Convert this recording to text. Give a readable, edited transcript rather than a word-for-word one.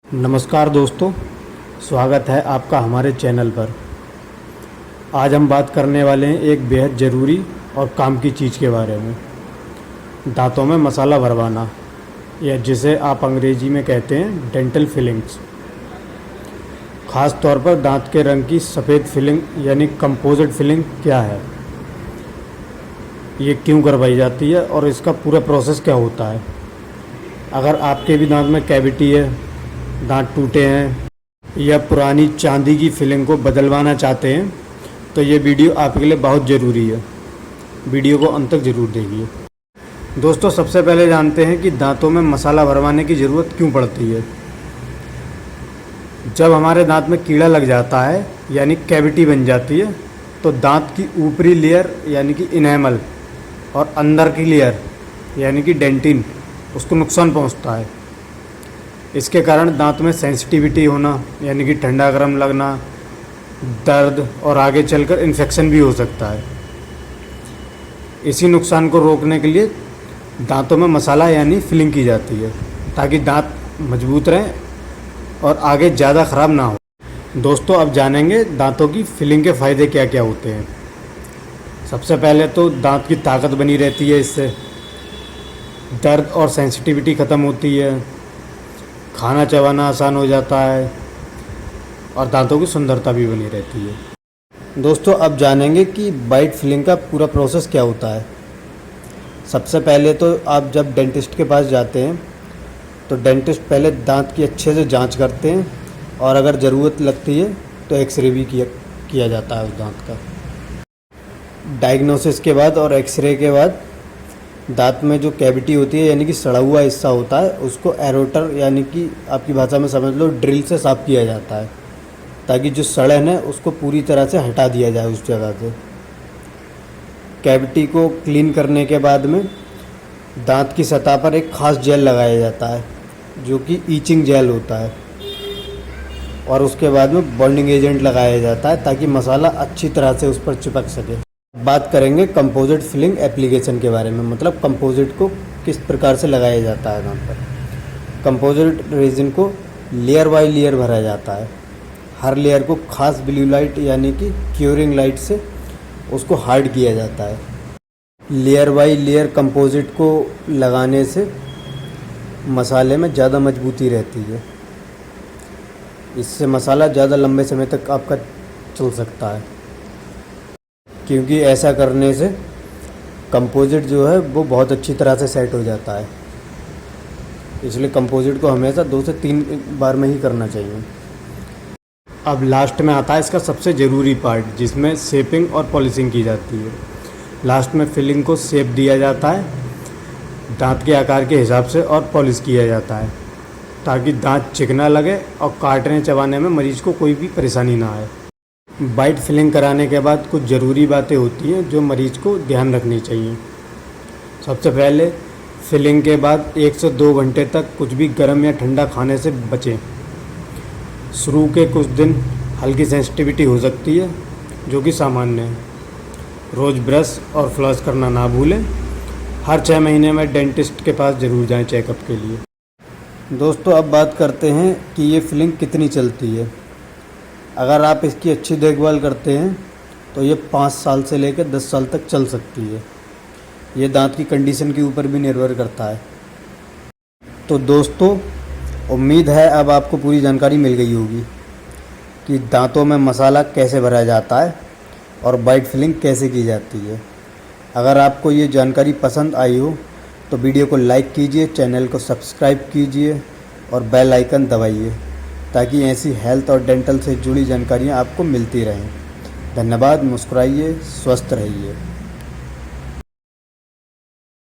नमस्कार दोस्तों, स्वागत है आपका हमारे चैनल पर। आज हम बात करने वाले हैं एक बेहद ज़रूरी और काम की चीज़ के बारे में, दांतों में मसाला भरवाना, या जिसे आप अंग्रेजी में कहते हैं डेंटल फिलिंग्स। ख़ास तौर पर दांत के रंग की सफ़ेद फिलिंग यानी कंपोजिट फिलिंग क्या है, ये क्यों करवाई जाती है और इसका पूरा प्रोसेस क्या होता है। अगर आपके भी दांत में कैविटी है, दांत टूटे हैं या पुरानी चांदी की फिलिंग को बदलवाना चाहते हैं तो ये वीडियो आपके लिए बहुत ज़रूरी है। वीडियो को अंत तक ज़रूर देखिए। दोस्तों, सबसे पहले जानते हैं कि दांतों में मसाला भरवाने की ज़रूरत क्यों पड़ती है। जब हमारे दांत में कीड़ा लग जाता है यानी कैविटी बन जाती है तो दांत की ऊपरी लेयर यानी कि इनेमल और अंदर की लेयर यानी कि डेंटिन उसको नुकसान पहुंचता है। इसके कारण दांत में सेंसिटिविटी होना यानी कि ठंडा गर्म लगना, दर्द और आगे चलकर इन्फेक्शन भी हो सकता है। इसी नुकसान को रोकने के लिए दांतों में मसाला यानी फिलिंग की जाती है ताकि दांत मजबूत रहें और आगे ज़्यादा ख़राब ना हो। दोस्तों, अब जानेंगे दांतों की फिलिंग के फ़ायदे क्या क्या होते हैं। सबसे पहले तो दांत की ताकत बनी रहती है, इससे दर्द और सेंसिटिविटी ख़त्म होती है, खाना चबाना आसान हो जाता है और दांतों की सुंदरता भी बनी रहती है। दोस्तों, अब जानेंगे कि बाइट फिलिंग का पूरा प्रोसेस क्या होता है। सबसे पहले तो आप जब डेंटिस्ट के पास जाते हैं तो डेंटिस्ट पहले दांत की अच्छे से जांच करते हैं और अगर ज़रूरत लगती है तो एक्सरे भी किया जाता है उस दांत का। डायग्नोसिस के बाद और एक्सरे के बाद दांत में जो कैविटी होती है यानी कि सड़ा हुआ हिस्सा होता है उसको एरोटर यानी कि आपकी भाषा में समझ लो ड्रिल से साफ़ किया जाता है ताकि जो सड़न है उसको पूरी तरह से हटा दिया जाए उस जगह से। कैविटी को क्लीन करने के बाद में दांत की सतह पर एक ख़ास जेल लगाया जाता है जो कि ईचिंग जेल होता है और उसके बाद में बॉन्डिंग एजेंट लगाया जाता है ताकि मसाला अच्छी तरह से उस पर चिपक सके। बात करेंगे कंपोजिट फिलिंग एप्लीकेशन के बारे में, मतलब कंपोजिट को किस प्रकार से लगाया जाता है दांत पर। कंपोजिट रेजिन को लेयर बाय लेयर भरा जाता है। हर लेयर को खास ब्लू लाइट यानी कि क्यूरिंग लाइट से उसको हार्ड किया जाता है। लेयर बाय लेयर कंपोजिट को लगाने से मसाले में ज़्यादा मजबूती रहती है। इससे मसाला ज़्यादा लंबे समय तक आपका चल सकता है, क्योंकि ऐसा करने से कंपोजिट जो है वो बहुत अच्छी तरह से सेट हो जाता है। इसलिए कंपोजिट को हमेशा 2 से 3 बार में ही करना चाहिए। अब लास्ट में आता है इसका सबसे ज़रूरी पार्ट, जिसमें शेपिंग और पॉलिशिंग की जाती है। लास्ट में फिलिंग को शेप दिया जाता है दांत के आकार के हिसाब से और पॉलिश किया जाता है ताकि दांत चिकना लगे और काटने चबाने में मरीज़ को कोई भी परेशानी ना आए। बाइट फिलिंग कराने के बाद कुछ ज़रूरी बातें होती हैं जो मरीज़ को ध्यान रखनी चाहिए। सबसे पहले फिलिंग के बाद 1 से 2 घंटे तक कुछ भी गर्म या ठंडा खाने से बचें। शुरू के कुछ दिन हल्की सेंसिटिविटी हो सकती है जो कि सामान्य है। रोज़ ब्रश और फ्लॉस करना ना भूलें। हर 6 महीने में डेंटिस्ट के पास ज़रूर जाएं चेकअप के लिए। दोस्तों, अब बात करते हैं कि ये फिलिंग कितनी चलती है। अगर आप इसकी अच्छी देखभाल करते हैं तो ये 5 साल से लेकर 10 साल तक चल सकती है। ये दांत की कंडीशन के ऊपर भी निर्भर करता है। तो दोस्तों, उम्मीद है अब आपको पूरी जानकारी मिल गई होगी कि दांतों में मसाला कैसे भरा जाता है और बाइट फिलिंग कैसे की जाती है। अगर आपको ये जानकारी पसंद आई हो तो वीडियो को लाइक कीजिए, चैनल को सब्सक्राइब कीजिए और बेल आइकन दबाइए ताकि ऐसी हेल्थ और डेंटल से जुड़ी जानकारियाँ आपको मिलती रहें। धन्यवाद। मुस्कुराइए, स्वस्थ रहिए।